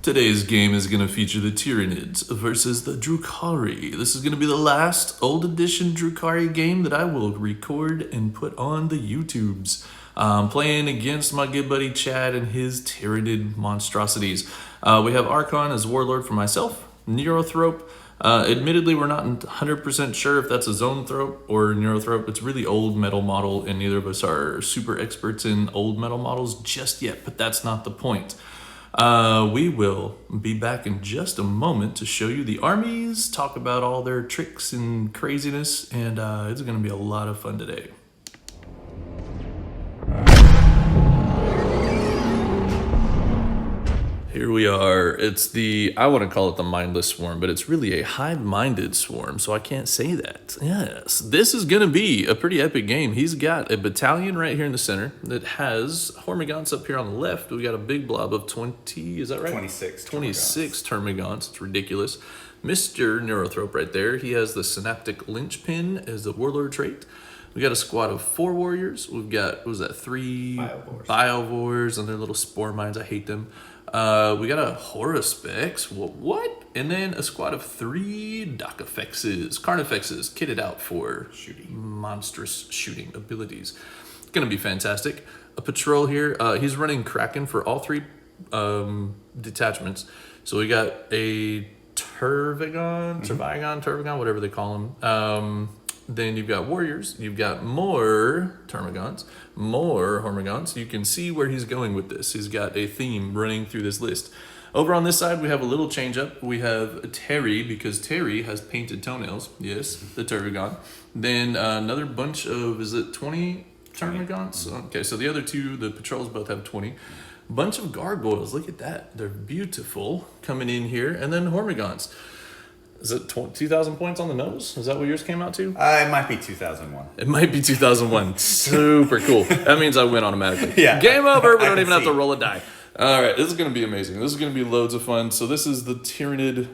Today's game is going to feature the Tyranids versus the Drukhari. This is going to be the last old edition Drukhari game that I will record and put on the YouTubes. Playing against my good buddy Chad and his Tyranid monstrosities. We have Archon as Warlord for myself, Neurothrope. Admittedly, we're not 100% sure if that's a Zonethrope or Neurothrope. It's really old metal model, and neither of us are super experts in old metal models just yet, but that's not the point. We will be back in just a moment to show you the armies, talk about all their tricks and craziness, and it's going to be a lot of fun today. Here we are. It's I want to call it the mindless swarm, but it's really a hive-minded swarm, so I can't say that. Yes, this is going to be a pretty epic game. He's got a battalion right here in the center that has Hormagaunts up here on the left. We got a big blob of 20, is that right? 26 Termagants. It's ridiculous. Mr. Neurothrope right there. He has the Synaptic Linchpin as the Warlord trait. We got a squad of 4 warriors. We've got, what was that, 3 Biovores and their little spore mines. I hate them. We got a Horospex. What? And then a squad of 3 Docifexes, Carnifexes, kitted out for monstrous shooting abilities. It's going to be fantastic. A patrol here. He's running Kraken for all 3 detachments. So we got a Turvigon, whatever they call them. Then you've got warriors, you've got more Termagants, more Hormagaunts. You can see where he's going with this. He's got a theme running through this list. Over on this side, we have a little change up. We have Terry, because Terry has painted toenails. Yes, the Tervigon. Then another bunch of, is it 20 Termagants? Okay, so the other 2, the patrols both have 20. Bunch of gargoyles, look at that. They're beautiful coming in here. And then Hormagaunts. Is it 2,000 points on the nose? Is that what yours came out to? It might be 2001. It might be 2001. Super cool. That means I win automatically. Yeah. Game over. We don't even have to roll a die. All right. This is going to be amazing. This is going to be loads of fun. So this is the Tyranid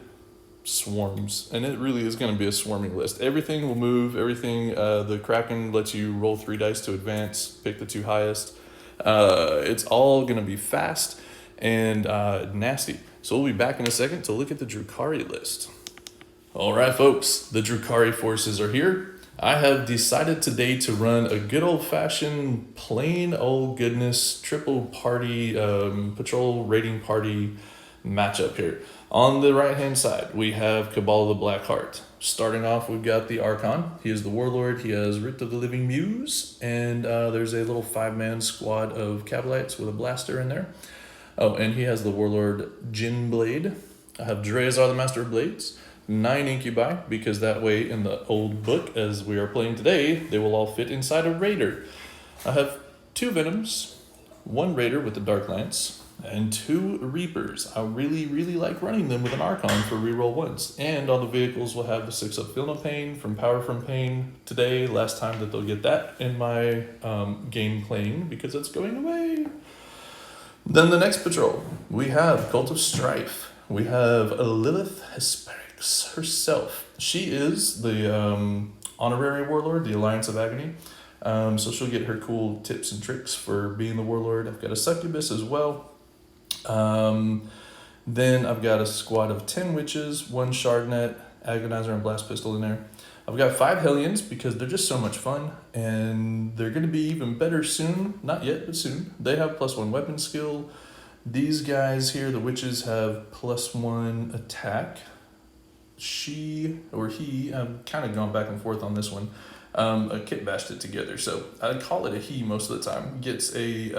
swarms. And it really is going to be a swarming list. Everything will move. Everything. The Kraken lets you roll 3 dice to advance. Pick the 2 highest. It's all going to be fast and nasty. So we'll be back in a second to look at the Drukhari list. All right, folks, the Drukhari forces are here. I have decided today to run a good old-fashioned, plain old goodness, triple party, patrol raiding party matchup here. On the right-hand side, we have Cabal of the Black Heart. Starting off, we've got the Archon. He is the Warlord. He has Rift of the Living Muse, and there's a little 5-man squad of Cavalites with a blaster in there. Oh, and he has the Warlord Jin Blade. I have Dreazar, the Master of Blades. 9 incubi, because that way in the old book, as we are playing today, they will all fit inside a raider. I have 2 venoms, 1 raider with the dark lance, and 2 reapers. I really like running them with an Archon for reroll 1s. And all the vehicles will have the 6 up Feel No Pain from Power from Pain today. Last time that they'll get that in my game playing, because it's going away. Then the next patrol, we have Cult of Strife. We have Lilith Hesperix herself. She is the honorary warlord, the Alliance of Agony. So she'll get her cool tips and tricks for being the warlord. I've got a succubus as well. Then I've got a squad of 10 witches, 1 shardnet, agonizer, and blast pistol in there. I've got 5 hellions because they're just so much fun, and they're going to be even better soon. Not yet, but soon. They have +1 weapon skill. These guys here, the witches, have +1 attack. She or he, I'm kind of going back and forth on this one. A kit bashed it together, so I call it a he most of the time. Gets the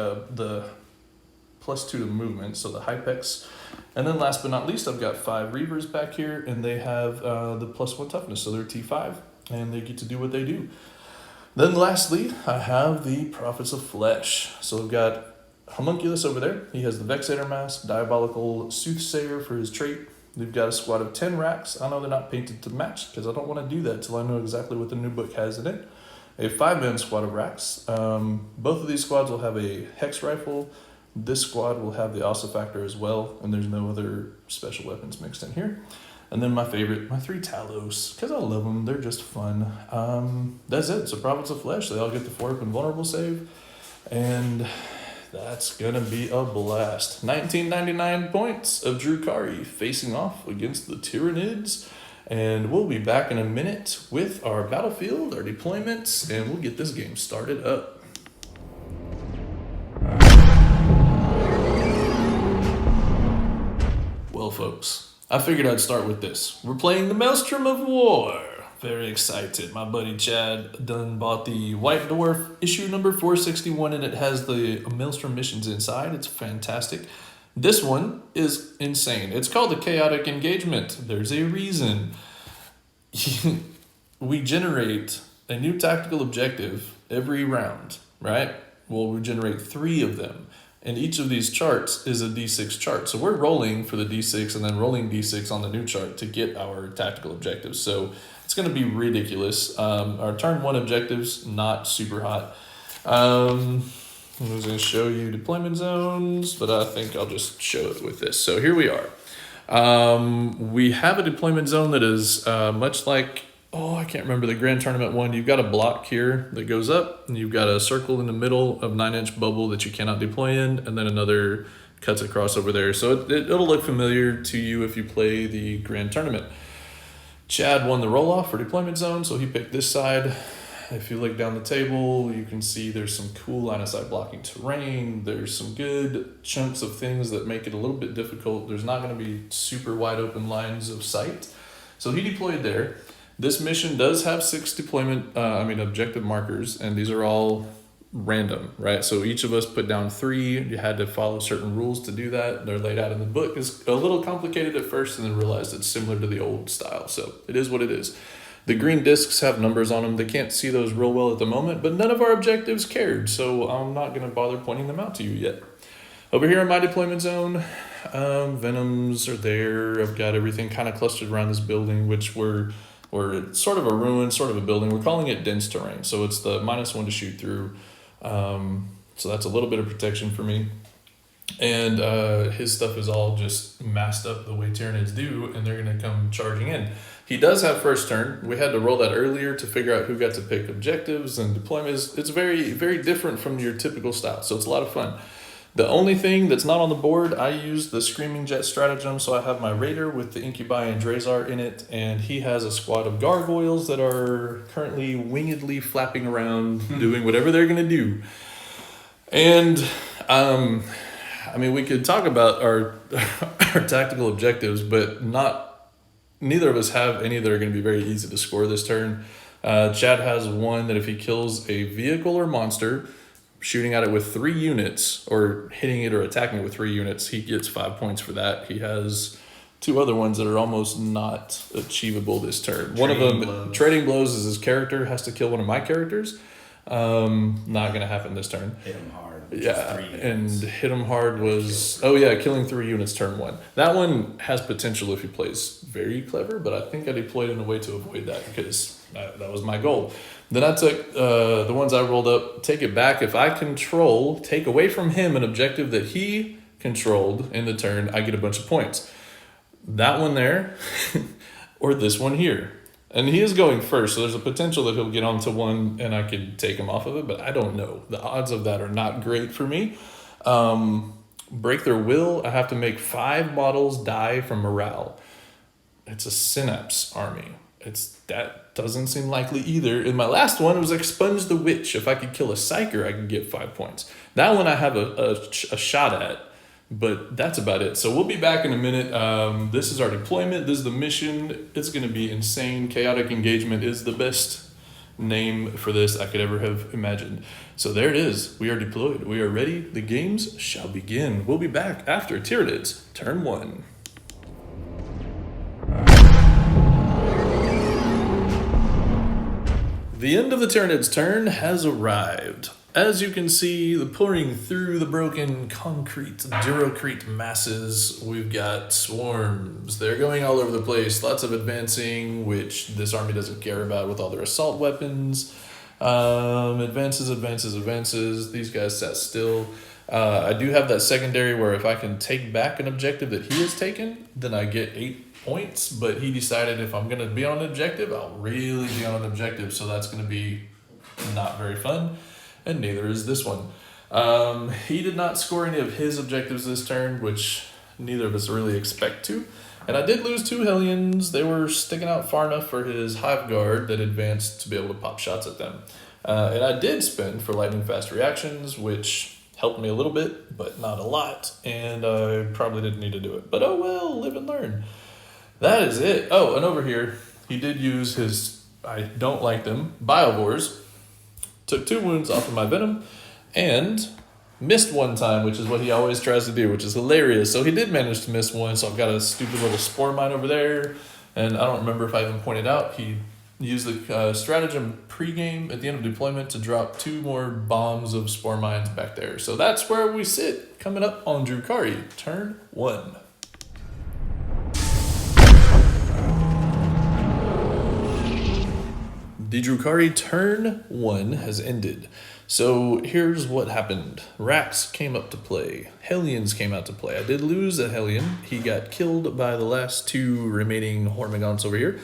+2 to movement, so the Hypex. And then last but not least, I've got 5 Reavers back here, and they have the +1 toughness, so they're T5, and they get to do what they do. Then lastly, I have the Prophets of Flesh. So we've got Homunculus over there. He has the Vexator Mask, Diabolical Soothsayer for his trait. We've got a squad of 10 racks. I know they're not painted to match because I don't want to do that till I know exactly what the new book has in it. A 5-man squad of racks. Both of these squads will have a Hex Rifle. This squad will have the Ossifactor as well, and there's no other special weapons mixed in here. And then my favorite, my 3 Talos, because I love them. They're just fun. That's it. So Prophets of Flesh, they all get the 4-up invulnerable save. And That's gonna be a blast. 1999 points of Drukhari facing off against the Tyranids. And we'll be back in a minute with our battlefield, our deployments, and we'll get this game started up. Well, folks, I figured I'd start with this. We're playing the Maelstrom of War. Very excited. My buddy Chad done bought the White Dwarf issue number 461, and it has the Maelstrom missions inside. It's fantastic. This one is insane. It's called the Chaotic Engagement. There's a reason. We generate a new tactical objective every round, right? Well, we generate 3 of them. And each of these charts is a D6 chart. So we're rolling for the D6 and then rolling D6 on the new chart to get our tactical objectives. So it's going to be ridiculous. Our turn 1 objectives, not super hot. I was going to show you deployment zones, but I think I'll just show it with this. So here we are. We have a deployment zone that is much like, I can't remember the Grand Tournament one. You've got a block here that goes up, and you've got a circle in the middle of 9-inch bubble that you cannot deploy in, and then another cuts across over there. So it'll look familiar to you if you play the Grand Tournament. Chad won the roll-off for deployment zone, so he picked this side. If you look down the table, you can see there's some cool line-of-sight blocking terrain. There's some good chunks of things that make it a little bit difficult. There's not going to be super wide-open lines of sight. So he deployed there. This mission does have 6 objective markers, and these are all random, right? So each of us put down 3. You had to follow certain rules to do that. They're laid out in the book. It's a little complicated at first, and then realized it's similar to the old style. So it is what it is. The green discs have numbers on them. They can't see those real well at the moment, but none of our objectives cared, so I'm not going to bother pointing them out to you yet. Over here in my deployment zone, Venoms are there. I've got everything kind of clustered around this building, which we're sort of a ruin, sort of a building. We're calling it dense terrain, so it's the -1 to shoot through. So that's a little bit of protection for me. And his stuff is all just masked up the way Tyranids do, and they're going to come charging in. He does have first turn. We had to roll that earlier to figure out who got to pick objectives and deployments. It's very, very different from your typical style, so it's a lot of fun. The only thing that's not on the board, I used the Screaming Jet stratagem, so I have my Raider with the Incubi and Drazar in it, and he has a squad of gargoyles that are currently wingedly flapping around, doing whatever they're going to do. And, we could talk about our tactical objectives, but neither of us have any that are going to be very easy to score this turn. Chad has one that if he kills a vehicle or monster, shooting at it with 3 units, or hitting it or attacking it with 3 units, he gets 5 points for that. He has 2 other ones that are almost not achievable this turn. One of them, Trading Blows, is his character, has to kill one of my characters. Not going to happen this turn. Hit him hard. Yeah, and Hit him hard was, killing 3 units turn 1. That one has potential if he plays very clever, but I think I deployed in a way to avoid that because that was my goal. Then I took the ones I rolled up, take it back. If I take away from him an objective that he controlled in the turn, I get a bunch of points. That one there, or this one here. And he is going first, so there's a potential that he'll get onto one and I could take him off of it, but I don't know. The odds of that are not great for me. Break their will, I have to make 5 models die from morale. It's a Synapse army. That doesn't seem likely either. In my last one, it was Expunge the Witch. If I could kill a Psyker, I could get 5 points. That one I have a shot at, but that's about it. So we'll be back in a minute. This is our deployment. This is the mission. It's going to be insane. Chaotic Engagement is the best name for this I could ever have imagined. So there it is. We are deployed. We are ready. The games shall begin. We'll be back after Tyranids, turn 1. The end of the Tyranids' turn has arrived. As you can see, the pouring through the broken concrete, Durocrete masses, we've got swarms. They're going all over the place, lots of advancing, which this army doesn't care about with all their assault weapons. Advances. These guys sat still. I do have that secondary where if I can take back an objective that he has taken, then I get 8 points. But he decided if I'm going to be on an objective, I'll really be on an objective. So that's going to be not very fun. And neither is this one. He did not score any of his objectives this turn, which neither of us really expect to. And I did lose 2 Hellions. They were sticking out far enough for his Hive Guard that advanced to be able to pop shots at them. And I did spend for lightning fast reactions, which helped me a little bit, but not a lot. And I probably didn't need to do it. But oh well, live and learn. That is it. Oh, and over here, he did use his, I don't like them, Biovores. Took 2 wounds off of my Venom, and missed 1 time, which is what he always tries to do, which is hilarious. So he did manage to miss 1, so I've got a stupid little Spore Mine over there. And I don't remember if I even pointed out, he used the stratagem pregame at the end of deployment to drop 2 more bombs of Spore Mines back there. So that's where we sit, coming up on Drukhari, turn 1. The Drukhari turn 1 has ended. So here's what happened. Rax came up to play. Hellions came out to play. I did lose a Hellion. He got killed by the last 2 remaining Hormagaunts over here.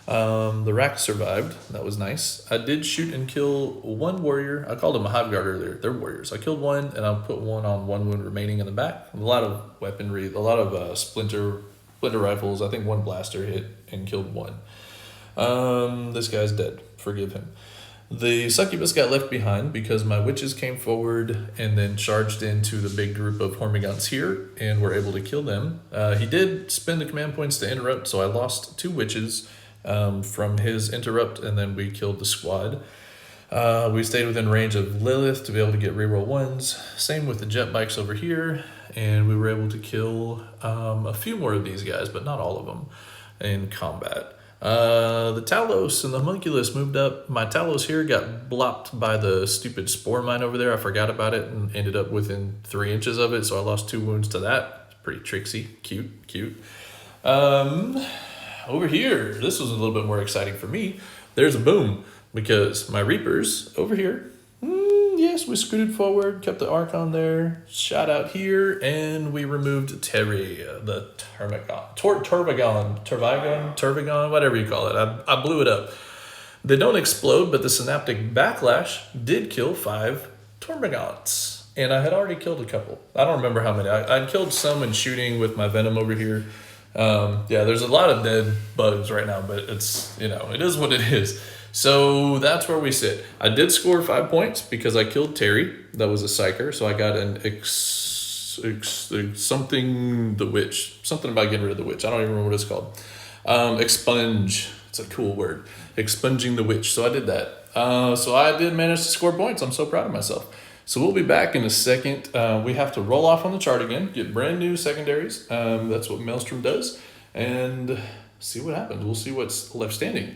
The Rax survived. That was nice. I did shoot and kill 1 warrior. I called him a Hive Guard earlier. They're warriors. I killed 1, and I put 1 on 1 wound remaining in the back. A lot of weaponry, a lot of splinter rifles. I think 1 blaster hit and killed 1. This guy's dead. Forgive him. The Succubus got left behind because my witches came forward and then charged into the big group of Hormagaunts here and were able to kill them. He did spend the command points to interrupt, so I lost 2 witches from his interrupt, and then we killed the squad. We stayed within range of Lilith to be able to get reroll 1s. Same with the jet bikes over here, and we were able to kill a few more of these guys, but not all of them in combat. The Talos and the Homunculus moved up. My Talos here got blopped by the stupid Spore Mine over there. I forgot about it and ended up within 3 inches of it, so I lost 2 wounds to that. It's pretty tricksy. Cute. Over here, this was a little bit more exciting for me. There's a boom, because my Reapers over here, yes, we scooted forward, kept the Archon there, shot out here, and we removed Terry, the Turvagon, whatever you call it. I blew it up. They don't explode, but the Synaptic Backlash did kill 5 Termagants. And I had already killed a couple. I don't remember how many. I'd killed some in shooting with my Venom over here. Yeah, there's a lot of dead bugs right now, but it's, it is what it is. So that's where we sit. I did score 5 points because I killed Terry. That was a Psyker. So I got an something the witch. Something about getting rid of the witch. I don't even remember what it's called. Expunge. It's a cool word. Expunging the witch. So I did that. So I did manage to score points. I'm so proud of myself. So we'll be back in a second. We have to roll off on the chart again, get brand new secondaries. That's what Maelstrom does. And see what happens. We'll see what's left standing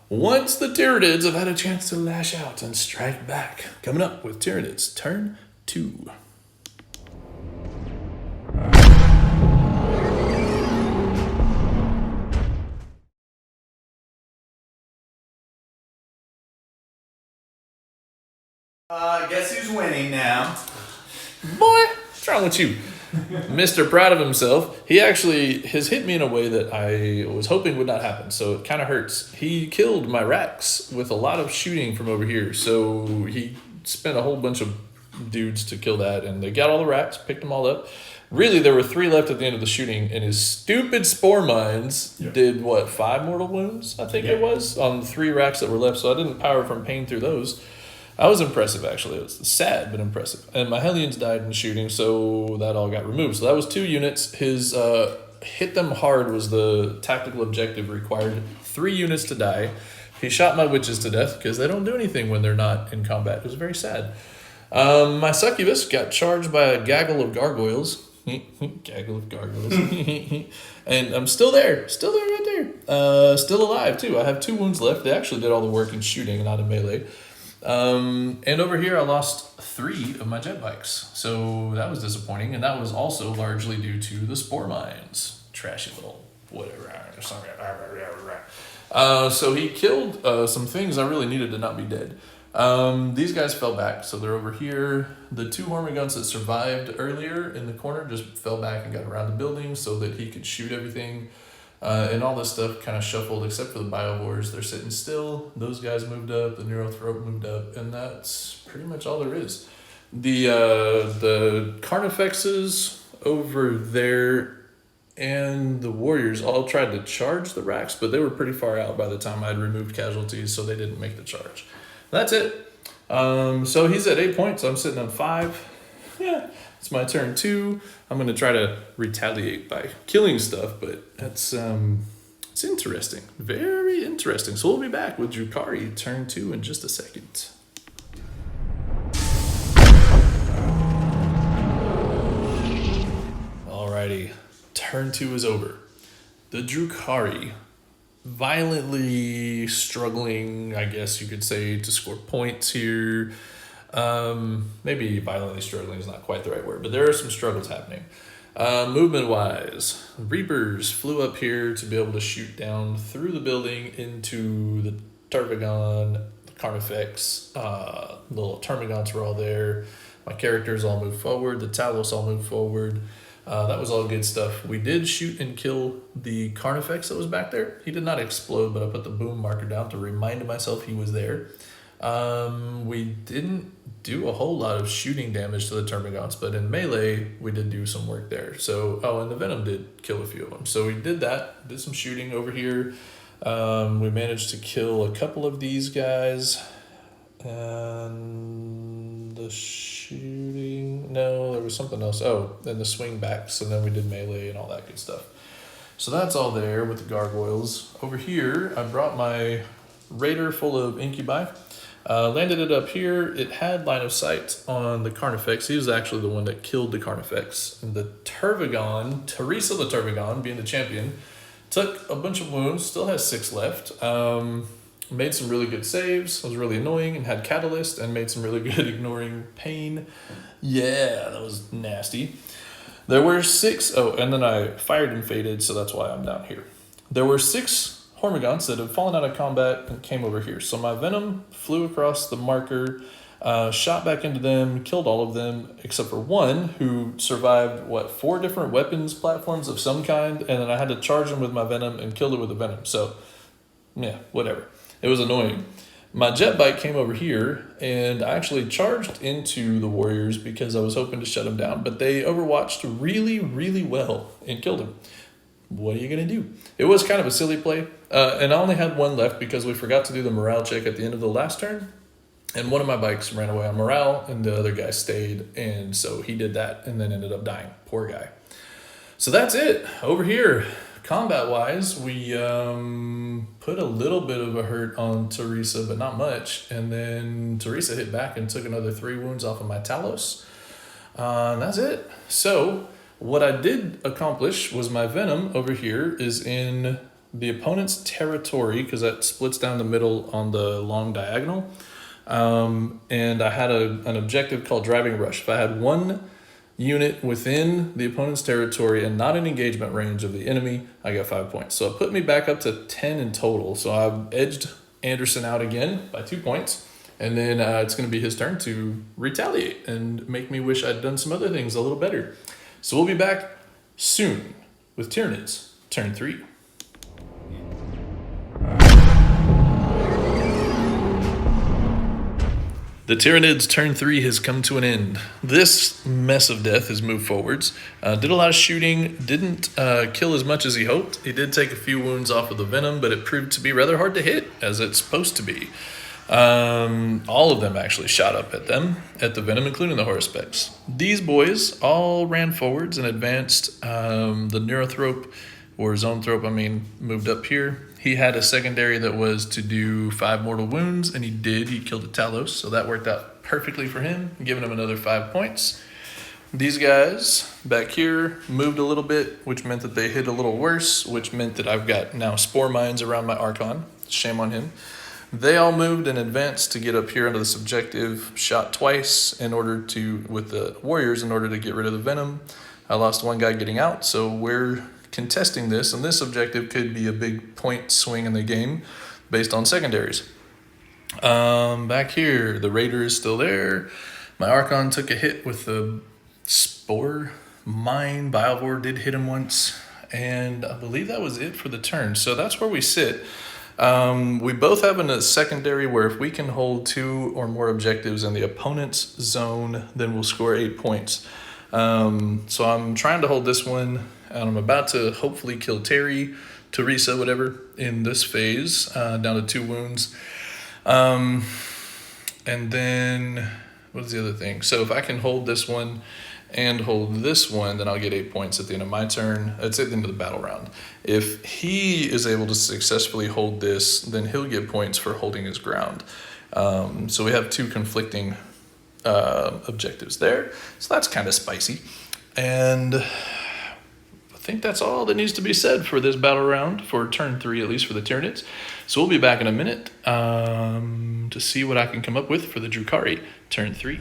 once the Tyranids have had a chance to lash out and strike back. Coming up with Tyranids, turn 2. Guess who's winning now? Boy, what's wrong with you? Mr. Proud of himself. He actually has hit me in a way that I was hoping would not happen, so it kind of hurts. He killed my Rax with a lot of shooting from over here, so he spent a whole bunch of dudes to kill that, and they got all the Rax, picked them all up. Really, there were 3 left at the end of the shooting, and his stupid Spore Mines did, 5 mortal wounds, I think it was, on the 3 Rax that were left, so I didn't power from pain through those. I was impressive, actually. It was sad, but impressive. And my Hellions died in shooting, so that all got removed. So that was 2 units. His hit them hard was the tactical objective, required 3 units to die. He shot my witches to death because they don't do anything when they're not in combat. It was very sad. My Succubus got charged by a gaggle of gargoyles. Gaggle of gargoyles. And I'm still there. Still there right there. Still alive, too. I have 2 wounds left. They actually did all the work in shooting, not in melee. And over here I lost 3 of my jet bikes, so that was disappointing, and that was also largely due to the Spore Mines. Trashy little whatever. So he killed some things I really needed to not be dead. These guys fell back, so they're over here. The 2 Hormagaunts that survived earlier in the corner just fell back and got around the building so that he could shoot everything. And all this stuff kind of shuffled, except for the Biovores. They're sitting still. Those guys moved up. The Neurothroat moved up. And that's pretty much all there is. The Carnifexes over there and the Warriors all tried to charge the racks, but they were pretty far out by the time I'd removed casualties, so they didn't make the charge. That's it. So he's at 8 points. I'm sitting on 5. Yeah, it's my turn 2. I'm going to try to retaliate by killing stuff, but that's it's interesting. Very interesting. So we'll be back with Drukhari turn 2 in just a second. Alrighty, turn 2 is over. The Drukhari violently struggling, I guess you could say, to score points here. Maybe violently struggling is not quite the right word, but there are some struggles happening. Movement wise, Reapers flew up here to be able to shoot down through the building into the Tervagon, the Carnifex. Little Termagants were all there. My characters all moved forward. The Talos all moved forward. That was all good stuff. We did shoot and kill the Carnifex that was back there. He did not explode, but I put the boom marker down to remind myself he was there. We didn't do a whole lot of shooting damage to the Termagants, but in melee, we did do some work there. So, and the Venom did kill a few of them. So we did that, did some shooting over here. We managed to kill a couple of these guys. And the shooting, no, there was something else. Oh, and the swing backs, and then we did melee and all that good stuff. So that's all there with the gargoyles. Over here, I brought my raider full of incubi. Landed it up here. It had line of sight on the Carnifex. He was actually the one that killed the Carnifex. And the Tervagon, Teresa the Tervagon, being the champion, took a bunch of wounds, still has 6 left. Made some really good saves, was really annoying, and had Catalyst, and made some really good ignoring pain. Yeah, that was nasty. There were 6, and then I fired and faded, so that's why I'm down here. There were 6 Hormigons that had fallen out of combat and came over here. So my Venom flew across the marker, shot back into them, killed all of them, except for one who survived, 4 different weapons platforms of some kind, and then I had to charge him with my Venom and killed it with a Venom. So, yeah, whatever. It was annoying. My jet bike came over here, and I actually charged into the Warriors because I was hoping to shut them down, but they overwatched really, really well and killed him. What are you going to do? It was kind of a silly play, and I only had 1 left because we forgot to do the morale check at the end of the last turn, and one of my bikes ran away on morale, and the other guy stayed, and so he did that and then ended up dying. Poor guy. So that's it. Over here, combat-wise, we put a little bit of a hurt on Teresa, but not much, and then Teresa hit back and took another 3 wounds off of my Talos. And that's it. So what I did accomplish was my Venom over here is in the opponent's territory, because that splits down the middle on the long diagonal. And I had an objective called Driving Rush. If I had 1 unit within the opponent's territory and not in engagement range of the enemy, I got 5 points. So it put me back up to 10 in total. So I've edged Anderson out again by 2 points. And then it's going to be his turn to retaliate and make me wish I'd done some other things a little better. So we'll be back soon with Tyranids, turn 3. The Tyranids turn 3 has come to an end. This mess of death has moved forwards. Did a lot of shooting, didn't kill as much as he hoped. He did take a few wounds off of the Venom, but it proved to be rather hard to hit, as it's supposed to be. All of them actually shot up at the Venom, including the Horospecs. These boys all ran forwards and advanced. The Neurothrope, or Zoanthrope, moved up here. He had a secondary that was to do 5 mortal wounds, and he did. He killed a Talos, so that worked out perfectly for him, giving him another 5 points. These guys back here moved a little bit, which meant that they hit a little worse, which meant that I've got now Spore Mines around my Archon. Shame on him. They all moved and advanced to get up here under the subjective, shot twice with the Warriors in order to get rid of the Venom. I lost 1 guy getting out, so we're contesting this, and this objective could be a big point swing in the game based on secondaries. Back here, the Raider is still there. My Archon took a hit with the Spore Mine. Biovore did hit him once, and I believe that was it for the turn. So that's where we sit. We both have a secondary where if we can hold 2 or more objectives in the opponent's zone, then we'll score 8 points. So I'm trying to hold this one, and I'm about to hopefully kill Teresa, whatever, in this phase, down to 2 wounds. And then, what is the other thing? So if I can hold this one and hold this one, then I'll get 8 points at the end of my turn. It's at the end of the battle round. If he is able to successfully hold this, then he'll get points for holding his ground. So we have 2 conflicting objectives there. So that's kind of spicy. And I think that's all that needs to be said for this battle round, for turn 3, at least for the Tyranids. So we'll be back in a minute to see what I can come up with for the Drukhari, turn 3.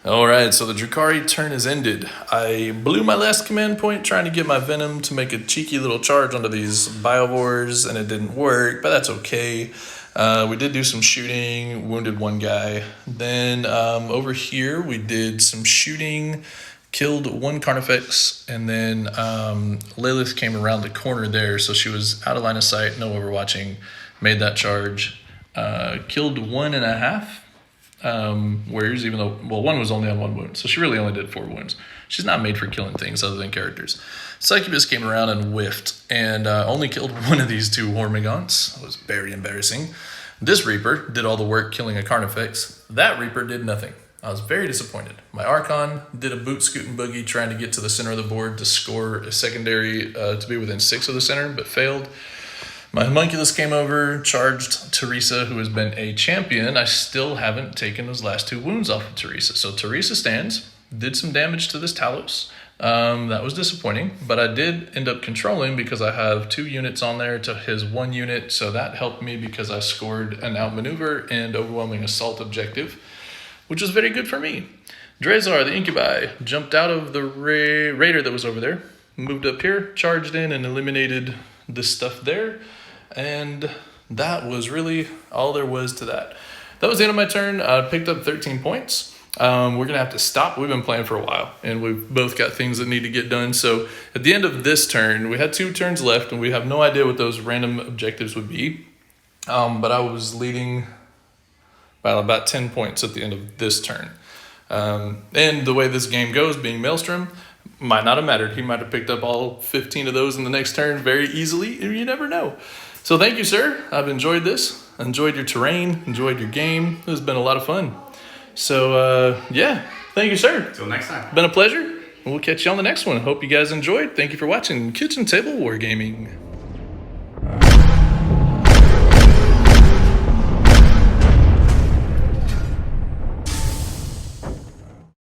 Alright, so the Drukhari turn is ended. I blew my last command point trying to get my Venom to make a cheeky little charge onto these Biovores, and it didn't work, but that's okay. We did do some shooting, wounded 1 guy. Then over here we did some shooting, killed 1 Carnifex, and then Lilith came around the corner there, so she was out of line of sight, no overwatching, made that charge, killed 1.5. Whereas even though, well, 1 was only on 1 wound, so she really only did 4 wounds. She's not made for killing things other than characters. Succubus came around and whiffed, and only killed 1 of these 2 Hormagaunts. It was very embarrassing. This Reaper did all the work killing a Carnifex. That Reaper did nothing. I was very disappointed. My Archon did a boot, scoot, and boogie trying to get to the center of the board to score a secondary to be within 6 of the center, but failed. My homunculus came over, charged Teresa, who has been a champion. I still haven't taken those last 2 wounds off of Teresa. So Teresa stands, did some damage to this Talos. That was disappointing, but I did end up controlling because I have 2 units on there to his 1 unit. So that helped me because I scored an outmaneuver and overwhelming assault objective, which was very good for me. Drazar, the Incubi, jumped out of the raider that was over there, moved up here, charged in, and eliminated this stuff there. And that was really all there was to that. That was the end of my turn. I picked up 13 points. We're going to have to stop. We've been playing for a while, and we've both got things that need to get done. So at the end of this turn, we had 2 turns left, and we have no idea what those random objectives would be. But I was leading by about 10 points at the end of this turn. And the way this game goes, being Maelstrom, might not have mattered. He might have picked up all 15 of those in the next turn very easily. You never know. So thank you, sir. I've enjoyed this. Enjoyed your terrain. Enjoyed your game. It has been a lot of fun. So, yeah. Thank you, sir. Till next time. Been a pleasure. We'll catch you on the next one. Hope you guys enjoyed. Thank you for watching Kitchen Table Wargaming.